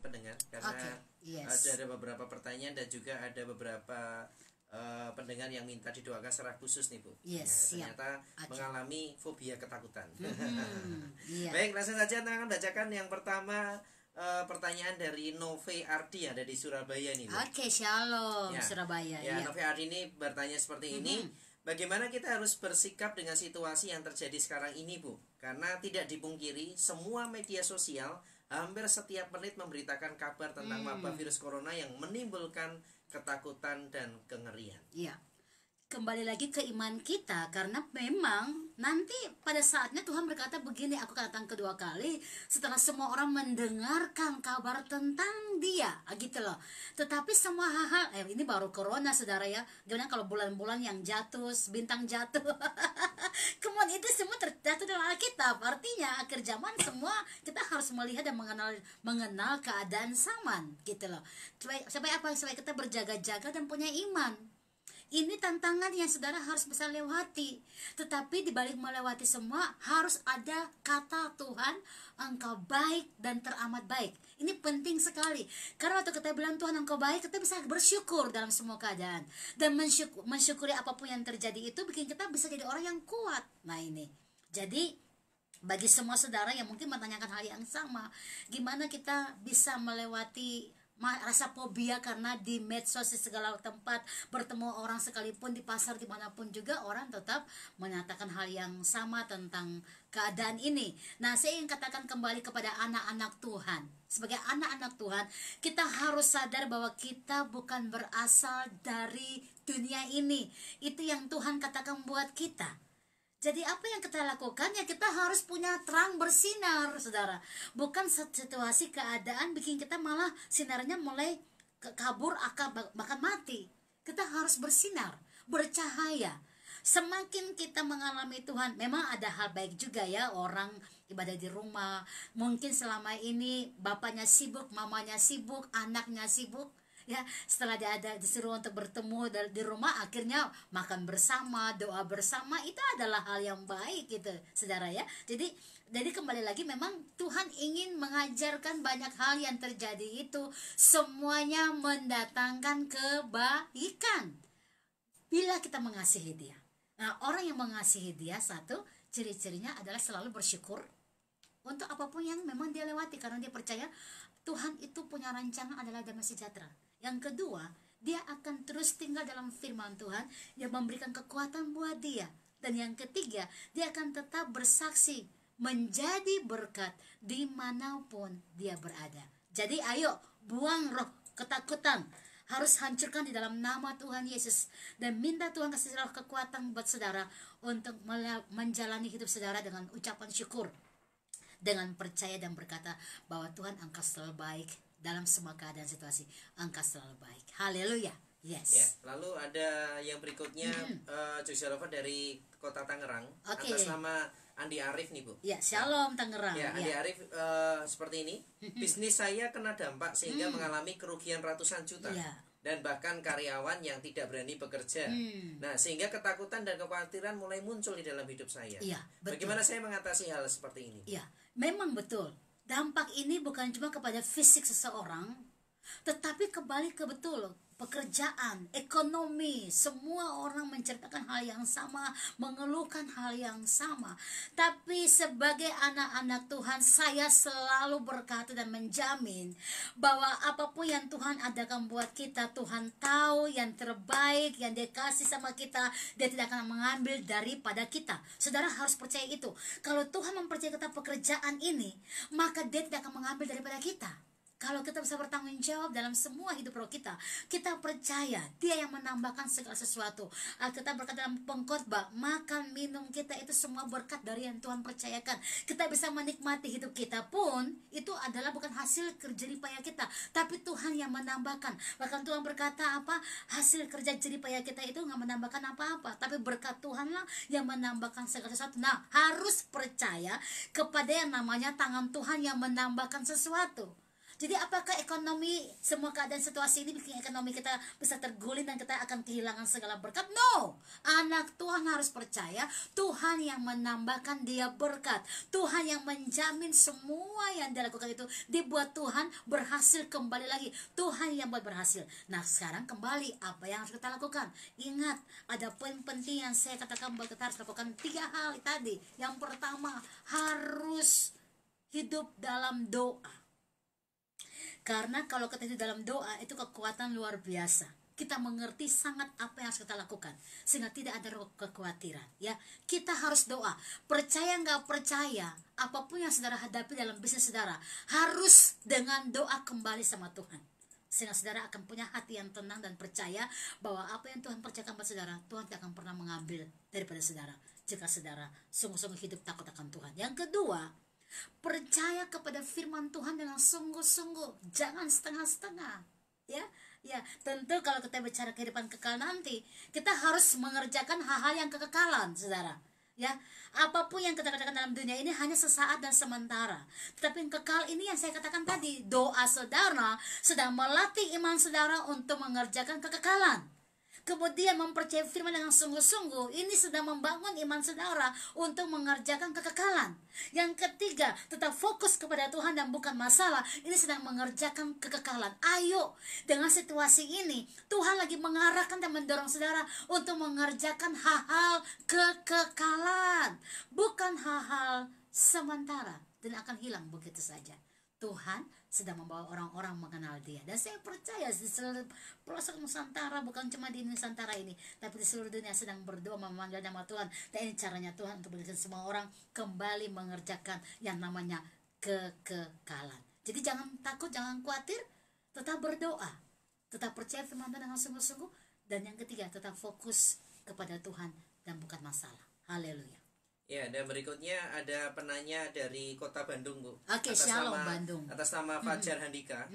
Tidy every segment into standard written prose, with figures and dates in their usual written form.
pendengar karena ada beberapa pertanyaan dan juga ada beberapa pendengar yang minta didoakan secara khusus nih Bu. Ternyata mengalami fobia ketakutan. Baik, langsung saja akan bacakan yang pertama. Pertanyaan dari Nove Ardi ada di Surabaya nih Bu. Shalom Surabaya. Nove Ardi ini bertanya seperti ini. Bagaimana kita harus bersikap dengan situasi yang terjadi sekarang ini Bu? Karena tidak dipungkiri semua media sosial hampir setiap menit memberitakan kabar tentang wabah virus corona yang menimbulkan ketakutan dan kengerian. Kembali lagi ke iman kita, karena memang nanti pada saatnya Tuhan berkata begini, aku datang kedua kali setelah semua orang mendengarkan kabar tentang dia, gitu loh. Tetapi semua hal-hal, ini baru corona saudara ya, gimana kalau bulan-bulan yang jatuh, bintang jatuh kemudian itu semua terjatuh dalam Alkitab. Artinya akhir zaman semua kita harus melihat dan mengenal keadaan zaman, gitu loh. Supaya kita berjaga-jaga dan punya iman. Ini tantangan yang saudara harus bisa lewati. Tetapi dibalik melewati semua harus ada kata Tuhan, engkau baik dan teramat baik. Ini penting sekali. Karena waktu kita bilang Tuhan engkau baik, kita bisa bersyukur dalam semua keadaan. Dan mensyukuri apapun yang terjadi itu bikin kita bisa jadi orang yang kuat. Nah ini. Jadi bagi semua saudara yang mungkin menanyakan hal yang sama, gimana kita bisa melewati rasa fobia karena di medsos di segala tempat bertemu orang sekalipun di pasar dimanapun juga orang tetap menyatakan hal yang sama tentang keadaan ini. Nah, saya ingin katakan kembali kepada anak-anak Tuhan. Sebagai anak-anak Tuhan, kita harus sadar bahwa kita bukan berasal dari dunia ini. Itu yang Tuhan katakan buat kita. Jadi apa yang kita lakukan ya kita harus punya terang bersinar saudara. Bukan situasi keadaan bikin kita malah sinarnya mulai kabur bahkan mati. Kita harus bersinar, bercahaya. Semakin kita mengalami Tuhan, memang ada hal baik juga ya, orang ibadah di rumah. Mungkin selama ini bapaknya sibuk, mamanya sibuk, anaknya sibuk. Ya, setelah dia disuruh untuk bertemu di rumah, akhirnya makan bersama, doa bersama, itu adalah hal yang baik gitu, saudara ya. Jadi kembali lagi memang Tuhan ingin mengajarkan banyak hal yang terjadi itu semuanya mendatangkan kebaikan bila kita mengasihi Dia. Nah, orang yang mengasihi Dia, satu ciri-cirinya adalah selalu bersyukur untuk apapun yang memang dia lewati, karena dia percaya Tuhan itu punya rancangan adalah damai sejahtera. Yang kedua, dia akan terus tinggal dalam firman Tuhan yang memberikan kekuatan buat dia. Dan yang ketiga, dia akan tetap bersaksi menjadi berkat dimanapun dia berada. Jadi ayo buang roh ketakutan, harus hancurkan di dalam nama Tuhan Yesus, dan minta Tuhan kasih roh kekuatan buat saudara untuk menjalani hidup saudara dengan ucapan syukur, dengan percaya dan berkata bahwa Tuhan engkau selalu baik dalam semua keadaan situasi, engkau selalu baik. Haleluya. Yes. Ya, lalu ada yang berikutnya Joshua Lover dari Kota Tangerang, atas nama Andi Arif nih Bu. Ya, Shalom Tangerang. Ya, Andi Arif seperti ini. Bisnis saya kena dampak sehingga mengalami kerugian ratusan juta. Dan bahkan karyawan yang tidak berani bekerja. Nah, sehingga ketakutan dan kekhawatiran mulai muncul di dalam hidup saya. Bagaimana saya mengatasi hal seperti ini? Iya, memang betul. Dampak ini bukan cuma kepada fisik seseorang, tetapi kembali ke betul pekerjaan, ekonomi, semua orang menceritakan hal yang sama, mengeluhkan hal yang sama. Tapi sebagai anak-anak Tuhan, saya selalu berkata dan menjamin bahwa apapun yang Tuhan adakan buat kita, Tuhan tahu yang terbaik, yang Dia kasih sama kita, Dia tidak akan mengambil daripada kita. Saudara harus percaya itu. Kalau Tuhan mempercayai kita pekerjaan ini, maka Dia tidak akan mengambil daripada kita. Kalau kita bisa bertanggung jawab dalam semua hidup roh kita, kita percaya Dia yang menambahkan segala sesuatu. Kita berkata dalam pengkhotbah, makan minum kita itu semua berkat dari yang Tuhan percayakan. Kita bisa menikmati hidup kita pun itu adalah bukan hasil kerja payah kita, tapi Tuhan yang menambahkan. Bahkan Tuhan berkata apa? Hasil kerja jerih payah kita itu nggak menambahkan apa-apa, tapi berkat Tuhanlah yang menambahkan segala sesuatu. Nah, harus percaya kepada yang namanya tangan Tuhan yang menambahkan sesuatu. Jadi apakah Apakah ekonomi, semua keadaan situasi ini bikin ekonomi kita bisa terguling dan kita akan kehilangan segala berkat? No. Anak Tuhan harus percaya Tuhan yang menambahkan dia berkat. Tuhan yang menjamin semua yang dia lakukan itu dibuat Tuhan berhasil kembali lagi. Tuhan yang buat berhasil. Nah, sekarang kembali apa yang harus kita lakukan? Ingat, ada poin penting yang saya katakan bahwa kita harus lakukan 3 hal tadi. Yang pertama, harus hidup dalam doa. Karena kalau kita hidup dalam doa, itu kekuatan luar biasa. Kita mengerti sangat apa yang harus kita lakukan, sehingga tidak ada kekhawatiran. Ya, kita harus doa. Percaya nggak percaya, apapun yang saudara hadapi dalam bisnis saudara, harus dengan doa kembali sama Tuhan. Sehingga saudara akan punya hati yang tenang dan percaya bahwa apa yang Tuhan percayakan pada saudara, Tuhan tidak akan pernah mengambil daripada saudara. Jika saudara sungguh-sungguh hidup takut akan Tuhan. Yang kedua, percaya kepada firman Tuhan dengan sungguh-sungguh, jangan setengah-setengah. Ya, tentu kalau kita bicara kehidupan kekal nanti, kita harus mengerjakan hal-hal yang kekekalan, saudara. Ya, apapun yang kita katakan dalam dunia ini hanya sesaat dan sementara. Tetapi yang kekal ini yang saya katakan tadi, doa saudara sedang melatih iman saudara untuk mengerjakan kekekalan. Kemudian mempercayai firman dengan sungguh-sungguh, ini sedang membangun iman saudara untuk mengerjakan kekekalan. Yang ketiga, tetap fokus kepada Tuhan dan bukan masalah, ini sedang mengerjakan kekekalan. Ayo, dengan situasi ini Tuhan lagi mengarahkan dan mendorong saudara untuk mengerjakan hal-hal kekekalan, bukan hal-hal sementara dan akan hilang begitu saja. Tuhan sedang membawa orang-orang mengenal dia. Dan saya percaya di seluruh pelosok Nusantara, bukan cuma di Nusantara ini, tapi di seluruh dunia sedang berdoa memanggil nama Tuhan. Dan ini caranya Tuhan untuk membuat semua orang kembali mengerjakan yang namanya kekekalan. Jadi jangan takut, jangan khawatir, tetap berdoa, tetap percaya firman Tuhan dengan sungguh-sungguh. Dan yang ketiga, tetap fokus kepada Tuhan dan bukan masalah. Haleluya. Ya, dan berikutnya ada penanya dari Kota Bandung, Bu. Oke, Shalom Bandung. Atas nama Fajar Handika.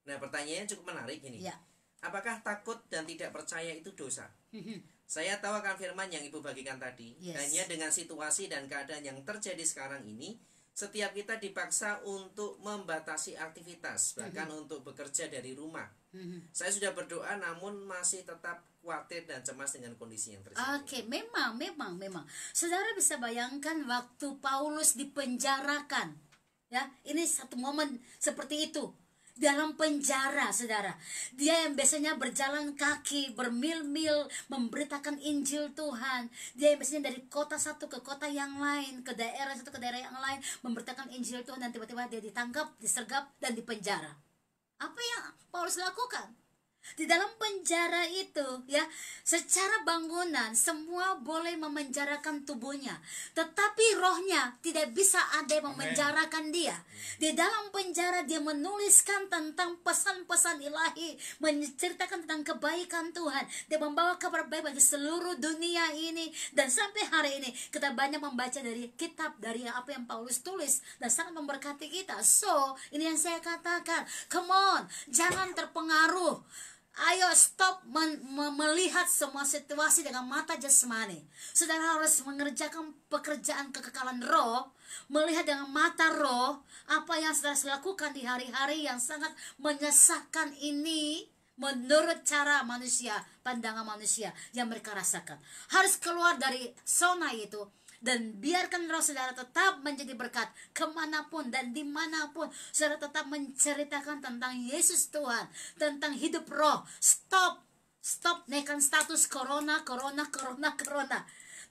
Nah, pertanyaannya cukup menarik ini. Ya. Apakah takut dan tidak percaya itu dosa? Saya tahu akan firman yang Ibu bagikan tadi. Hanya dengan situasi dan keadaan yang terjadi sekarang ini, setiap kita dipaksa untuk membatasi aktivitas, bahkan untuk bekerja dari rumah. Saya sudah berdoa namun masih tetap khawatir dan cemas dengan kondisi yang terjadi. Oke, memang. Saudara bisa bayangkan waktu Paulus dipenjarakan. Ya, ini satu momen seperti itu. Dalam penjara, saudara. Dia yang biasanya berjalan kaki, bermil-mil, memberitakan Injil Tuhan. Dia yang biasanya dari kota satu ke kota yang lain, ke daerah satu ke daerah yang lain, memberitakan Injil Tuhan, dan tiba-tiba dia ditangkap, disergap, dan dipenjara. Apa yang Paulus lakukan? Di dalam penjara itu, ya, secara bangunan semua boleh memenjarakan tubuhnya, tetapi rohnya tidak bisa ada yang memenjarakan dia. Di dalam penjara dia menuliskan tentang pesan-pesan ilahi, menceritakan tentang kebaikan Tuhan. Dia membawa kabar baik bagi seluruh dunia ini, dan sampai hari ini kita banyak membaca dari kitab, dari apa yang Paulus tulis, dan sangat memberkati kita. So, ini yang saya katakan, come on, jangan terpengaruh. Ayo stop melihat semua situasi dengan mata jasmani. Saudara harus mengerjakan pekerjaan kekekalan roh, melihat dengan mata roh apa yang saudara lakukan di hari-hari yang sangat menyesakkan ini menurut cara manusia, pandangan manusia yang mereka rasakan. Harus keluar dari zona itu dan biarkan roh saudara tetap menjadi berkat kemanapun dan dimanapun. Saudara tetap menceritakan tentang Yesus Tuhan, tentang hidup roh. Stop naikkan status corona.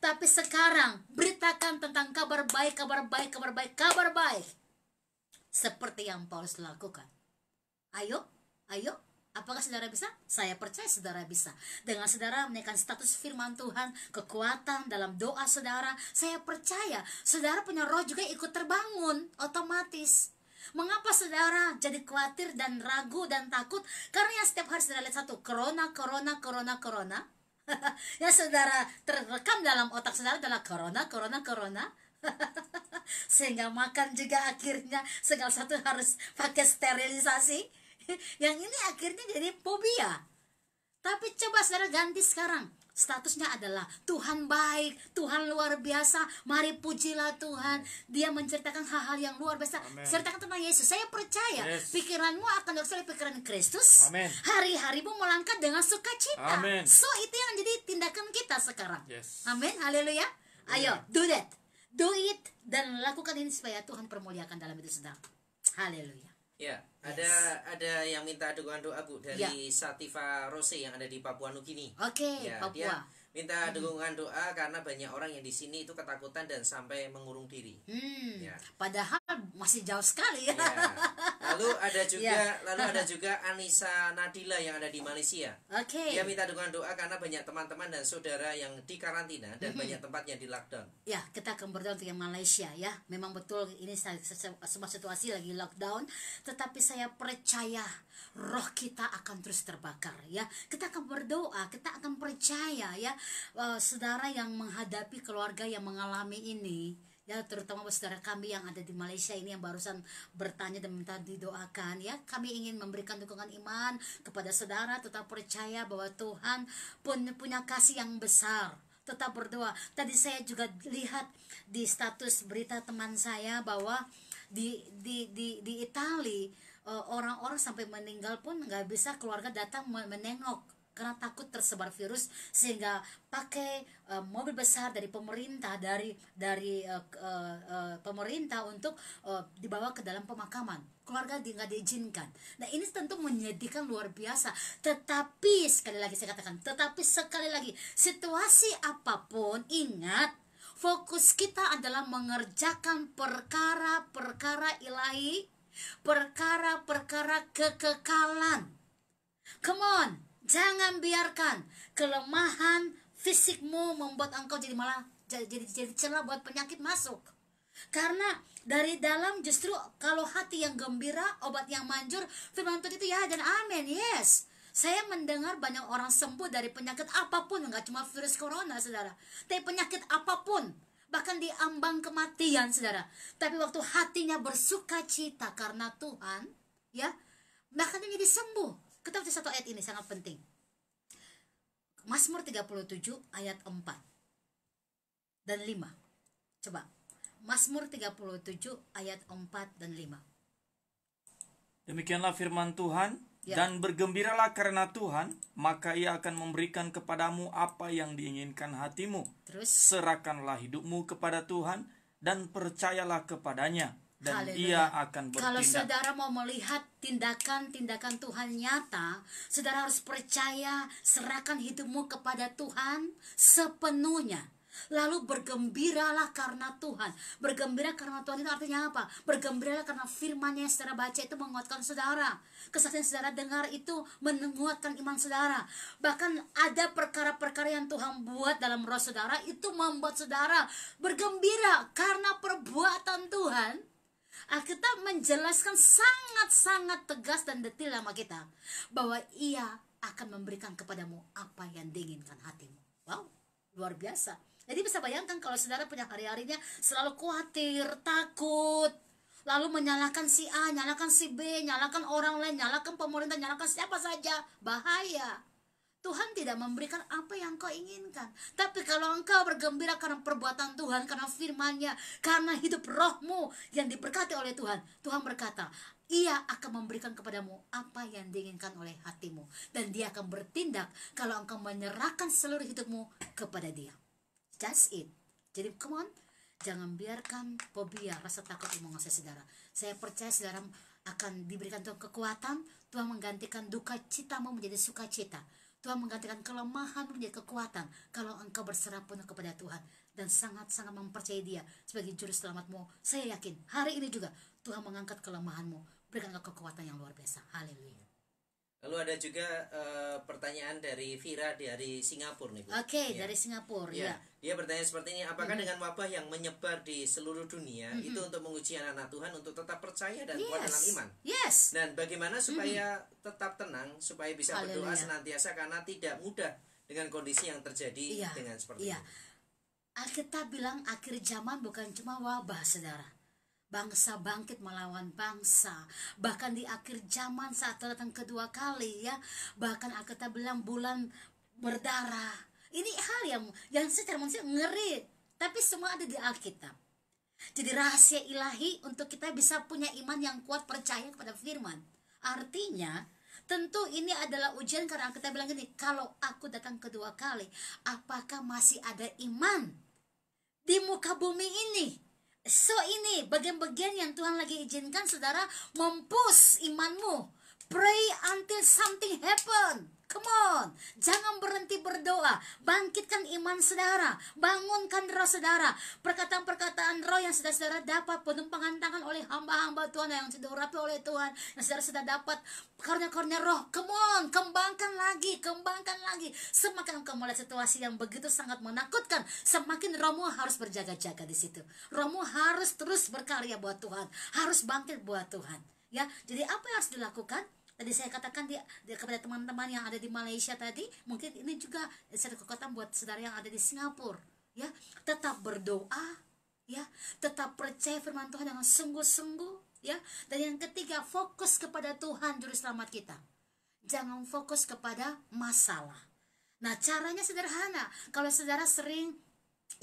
Tapi sekarang beritakan tentang kabar baik. Seperti yang Paulus lakukan. Ayo. Apakah saudara bisa? Saya percaya saudara bisa. Dengan saudara menaikkan status firman Tuhan, kekuatan dalam doa saudara, saya percaya saudara punya roh juga ikut terbangun otomatis. Mengapa saudara jadi khawatir dan ragu dan takut? Karena yang setiap hari saudara lihat satu, corona. Yang saudara terekam dalam otak saudara adalah corona. Sehingga makan juga akhirnya segala satu harus pakai sterilisasi. Yang ini akhirnya jadi fobia. Tapi coba saudara ganti sekarang. Statusnya adalah Tuhan baik, Tuhan luar biasa. Mari pujilah Tuhan. Dia menceritakan hal-hal yang luar biasa. Ceritakan tentang Yesus. Saya percaya pikiranmu akan terus pikiran Kristus. Hari-harimu melangkah dengan sukacita. So itu yang jadi tindakan kita sekarang. Amin. Haleluya. Ayo, do that. Do it dan lakukan ini supaya Tuhan permuliakan dalam hidup saudara. Haleluya. Ya, ada yang minta dukungan doa Bu dari Sativa Rose yang ada di Papua Nugini. Oke, ya, Papua. Dia minta dukungan doa karena banyak orang yang di sini itu ketakutan dan sampai mengurung diri. Ya. Padahal masih jauh sekali ya. Lalu ada juga Anissa Nadila yang ada di Malaysia. Dia minta dukungan doa karena banyak teman-teman dan saudara yang di karantina dan banyak tempat yang di lockdown. Ya, kita akan berdoa untuk yang Malaysia ya. Memang betul ini semua situasi lagi lockdown, tetapi saya percaya roh kita akan terus terbakar ya. Kita akan berdoa, kita akan percaya ya. Saudara yang menghadapi keluarga yang mengalami ini ya, terutama saudara kami yang ada di Malaysia ini yang barusan bertanya dan minta didoakan ya, kami ingin memberikan dukungan iman kepada saudara. Tetap percaya bahwa Tuhan punya kasih yang besar. Tetap berdoa. Tadi saya juga lihat di status berita teman saya bahwa di Itali orang-orang sampai meninggal pun nggak bisa keluarga datang menengok karena takut tersebar virus, sehingga pakai mobil besar dari pemerintah pemerintah untuk dibawa ke dalam pemakaman. Keluarga nggak diizinkan. Nah ini tentu menyedihkan luar biasa. Tetapi sekali lagi saya katakan, situasi apapun ingat, fokus kita adalah mengerjakan perkara-perkara ilahi, perkara-perkara kekekalan. Come on. Jangan biarkan kelemahan fisikmu membuat engkau jadi celah buat penyakit masuk. Karena dari dalam justru kalau hati yang gembira, obat yang manjur, firman Tuhan itu ya dan amin. Yes. Saya mendengar banyak orang sembuh dari penyakit apapun, enggak cuma virus corona, saudara. Tapi penyakit apapun, bahkan di ambang kematian, saudara. Tapi waktu hatinya bersuka cita karena Tuhan, ya, bahkan dia jadi sembuh. Kita baca satu ayat ini sangat penting. Mazmur 37 ayat 4 dan 5. Coba. Mazmur 37 ayat 4 dan 5. Demikianlah firman Tuhan, dan bergembiralah karena Tuhan, maka Ia akan memberikan kepadamu apa yang diinginkan hatimu. Terus serahkanlah hidupmu kepada Tuhan dan percayalah kepadanya, dan Haleluya. Ia akan bertindak. Kalau saudara mau melihat tindakan-tindakan Tuhan nyata, saudara harus percaya, serahkan hidupmu kepada Tuhan sepenuhnya. Lalu bergembiralah karena Tuhan. Bergembira karena Tuhan itu artinya apa? Bergembiralah karena firman-Nya yang saudara baca itu menguatkan saudara. Kesaksian saudara dengar itu menguatkan iman saudara. Bahkan ada perkara-perkara yang Tuhan buat dalam roh saudara, itu membuat saudara bergembira karena perbuatan Tuhan. Alkitab menjelaskan sangat-sangat tegas dan detail sama kita bahwa Ia akan memberikan kepadamu apa yang diinginkan hatimu. Wow, luar biasa. Jadi bisa bayangkan kalau saudara punya hari-harinya selalu khawatir, takut, lalu menyalahkan si A, nyalahkan si B, nyalahkan orang lain, nyalahkan pemerintah, nyalahkan siapa saja, bahaya. Tuhan tidak memberikan apa yang kau inginkan. Tapi kalau engkau bergembira karena perbuatan Tuhan, karena firman-Nya, karena hidup rohmu yang diberkati oleh Tuhan, Tuhan berkata, Ia akan memberikan kepadamu apa yang diinginkan oleh hatimu. Dan Dia akan bertindak kalau engkau menyerahkan seluruh hidupmu kepada Dia. That's it. Jadi come on, jangan biarkan fobia, rasa takut yang menguasai saudara. Saya percaya saudara akan diberikan Tuhan kekuatan. Tuhan menggantikan duka citamu menjadi sukacita. Tuhan menggantikan kelemahan menjadi kekuatan kalau engkau berserah penuh kepada Tuhan dan sangat-sangat mempercayai Dia sebagai juru selamatmu. Saya yakin hari ini juga Tuhan mengangkat kelemahanmu, berikan engkau kekuatan yang luar biasa. Haleluya. Lalu ada juga pertanyaan dari Vira dari Singapura nih Bu. Oke, dari Singapura ya. Dia bertanya seperti ini, apakah dengan wabah yang menyebar di seluruh dunia itu untuk menguji anak-anak Tuhan untuk tetap percaya dan kuat dalam iman? Yes. Dan bagaimana supaya tetap tenang, supaya bisa berdoa senantiasa karena tidak mudah dengan kondisi yang terjadi dengan seperti ini. Alkitab bilang akhir zaman bukan cuma wabah, saudara. Bangsa bangkit melawan bangsa. Bahkan di akhir zaman saat datang kedua kali ya, bahkan Alkitab bilang bulan berdarah. Ini hal yang secara manusia ngeri, tapi semua ada di Alkitab. Jadi rahasia ilahi untuk kita bisa punya iman yang kuat, percaya kepada firman. Artinya tentu ini adalah ujian, karena kita bilang gini, kalau aku datang kedua kali, apakah masih ada iman di muka bumi ini? So ini bagian-bagian yang Tuhan lagi izinkan saudara mempush imanmu. Pray until something happen. Come on, jangan berhenti berdoa. Bangkitkan iman saudara, bangunkan roh saudara. Perkataan-perkataan roh yang saudara dapat, penumpangan tangan oleh hamba-hamba Tuhan yang sudah urapi oleh Tuhan, yang saudara sudah dapat karunia-karunia roh. Come on, kembangkan lagi, kembangkan lagi. Semakin engkau melihat situasi yang begitu sangat menakutkan, semakin rohmu harus berjaga-jaga di situ. Rohmu harus terus berkarya buat Tuhan, harus bangkit buat Tuhan. Ya, jadi apa yang harus dilakukan? Tadi saya katakan dia kepada teman-teman yang ada di Malaysia tadi, mungkin ini juga satu kekuatan buat saudara yang ada di Singapura. Ya, tetap berdoa, ya, tetap percaya firman Tuhan dengan sungguh-sungguh, ya. Dan yang ketiga, fokus kepada Tuhan juru selamat kita. Jangan fokus kepada masalah. Nah, caranya sederhana. Kalau saudara sering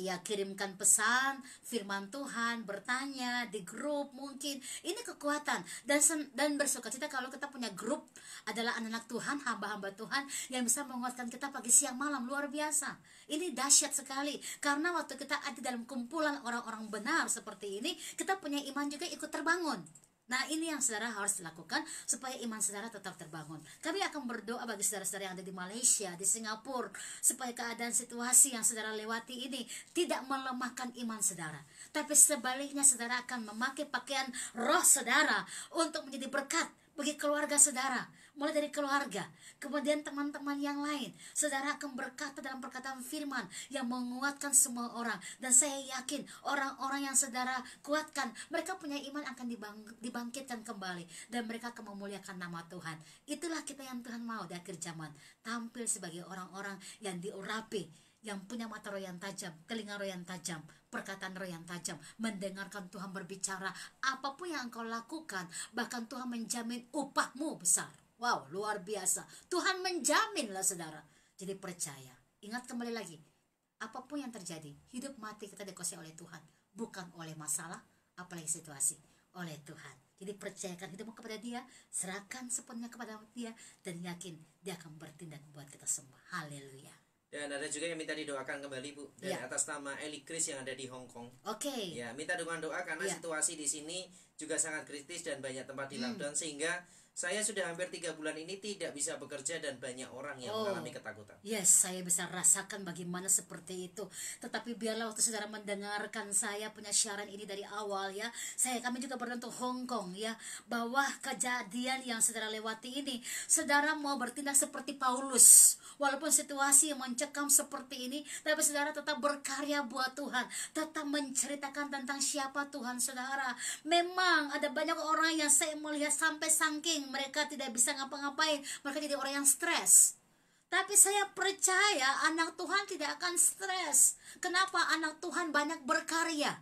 kirimkan pesan firman Tuhan, bertanya di grup, mungkin ini kekuatan. Dan bersukacita kalau kita punya grup adalah anak-anak Tuhan, hamba-hamba Tuhan yang bisa menguatkan kita pagi siang malam. Luar biasa, ini dahsyat sekali, karena waktu kita ada dalam kumpulan orang-orang benar seperti ini, kita punya iman juga ikut terbangun. Nah, ini yang saudara harus lakukan supaya iman saudara tetap terbangun. Kami akan berdoa bagi saudara-saudara yang ada di Malaysia, di Singapura, supaya keadaan situasi yang saudara lewati ini tidak melemahkan iman saudara, tapi sebaliknya saudara akan memakai pakaian roh saudara untuk menjadi berkat bagi keluarga saudara. Mulai dari keluarga, kemudian teman-teman yang lain, saudara akan berkata dalam perkataan firman yang menguatkan semua orang. Dan saya yakin orang-orang yang saudara kuatkan, mereka punya iman akan dibangkitkan kembali, dan mereka akan memuliakan nama Tuhan. Itulah kita yang Tuhan mau di akhir zaman, tampil sebagai orang-orang yang diurapi, yang punya mata roh yang tajam, telinga roh yang tajam, perkataan roh yang tajam, mendengarkan Tuhan berbicara. Apapun yang engkau lakukan, bahkan Tuhan menjamin upahmu besar. Wow, luar biasa. Tuhan menjaminlah saudara. Jadi percaya. Ingat kembali lagi, apapun yang terjadi, hidup mati kita dikuasai oleh Tuhan, bukan oleh masalah, apalagi situasi, oleh Tuhan. Jadi percayakan hidupmu kepada Dia, serahkan sepenuhnya kepada Dia, dan yakin Dia akan bertindak buat kita semua. Haleluya. Dan ada juga yang minta didoakan kembali, Bu, dari atas nama Eli Chris yang ada di Hong Kong. Oke. Ya, minta dukungan doa karena situasi di sini juga sangat kritis dan banyak tempat di lockdown, sehingga saya sudah hampir 3 bulan ini tidak bisa bekerja dan banyak orang yang mengalami ketakutan. Yes, saya bisa rasakan bagaimana seperti itu. Tetapi biarlah waktu saudara mendengarkan saya punya siaran ini dari awal, ya, kami juga berdoa untuk Hong Kong, ya, bahwa kejadian yang saudara lewati ini, saudara mau bertindak seperti Paulus. Walaupun situasi yang mencekam seperti ini, tapi saudara tetap berkarya buat Tuhan, tetap menceritakan tentang siapa Tuhan saudara. Memang ada banyak orang yang saya melihat sampai saking mereka tidak bisa ngapa-ngapain, mereka jadi orang yang stres. Tapi saya percaya anak Tuhan tidak akan stres. Kenapa? Anak Tuhan banyak berkarya.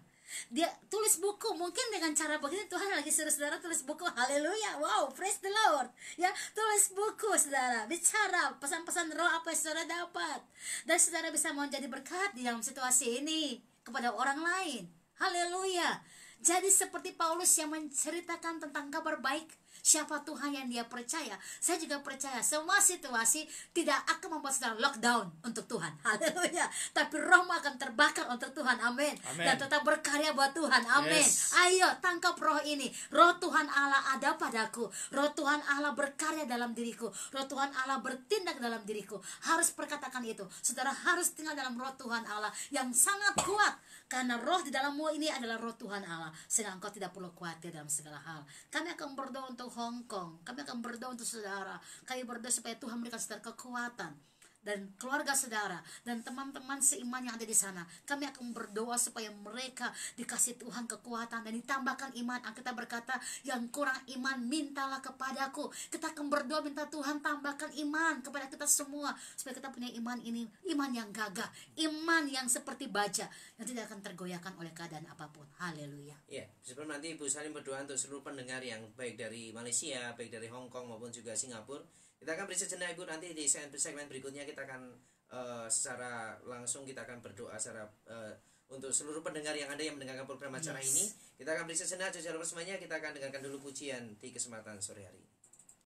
Dia tulis buku, mungkin dengan cara begini Tuhan lagi suruh saudara tulis buku. Haleluya, wow, praise the Lord. Ya, tulis buku saudara, bicara pesan-pesan roh apa yang saudara dapat, dan saudara bisa menjadi berkat di dalam situasi ini kepada orang lain. Haleluya. Jadi seperti Paulus yang menceritakan tentang kabar baik, siapa Tuhan yang dia percaya. Saya juga percaya semua situasi tidak akan membuat saudara lockdown untuk Tuhan. Haleluya. Tapi rohmu akan terbakar untuk Tuhan. Amin. Dan tetap berkarya buat Tuhan. Amin. Yes. Ayo tangkap roh ini. Roh Tuhan Allah ada padaku. Roh Tuhan Allah berkarya dalam diriku. Roh Tuhan Allah bertindak dalam diriku. Harus perkatakan itu. Saudara harus tinggal dalam roh Tuhan Allah yang sangat kuat. Karena roh di dalammu ini adalah roh Tuhan Allah. Sehingga engkau tidak perlu khawatir dalam segala hal. Kami akan berdoa untuk Hong Kong. Kami akan berdoa untuk saudara. Kami berdoa supaya Tuhan memberikan saudara kekuatan, dan keluarga saudara dan teman-teman seiman yang ada di sana. Kami akan berdoa supaya mereka dikasih Tuhan kekuatan dan ditambahkan iman. Kita berkata, yang kurang iman mintalah kepadaku. Kita akan berdoa minta Tuhan tambahkan iman kepada kita semua, supaya kita punya iman ini, iman yang gagah, iman yang seperti baja, yang tidak akan tergoyahkan oleh keadaan apapun. Haleluya. Ya, sebelum nanti Ibu Salim berdoa untuk seluruh pendengar yang baik dari Malaysia, baik dari Hong Kong maupun juga Singapura, kita akan beri sejenak Ibu. Nanti di segmen berikutnya kita akan secara langsung kita akan berdoa secara untuk seluruh pendengar yang ada yang mendengarkan program acara ini. Kita akan beri sejenak secara semuanya, kita akan dengarkan dulu pujian di kesempatan sore hari.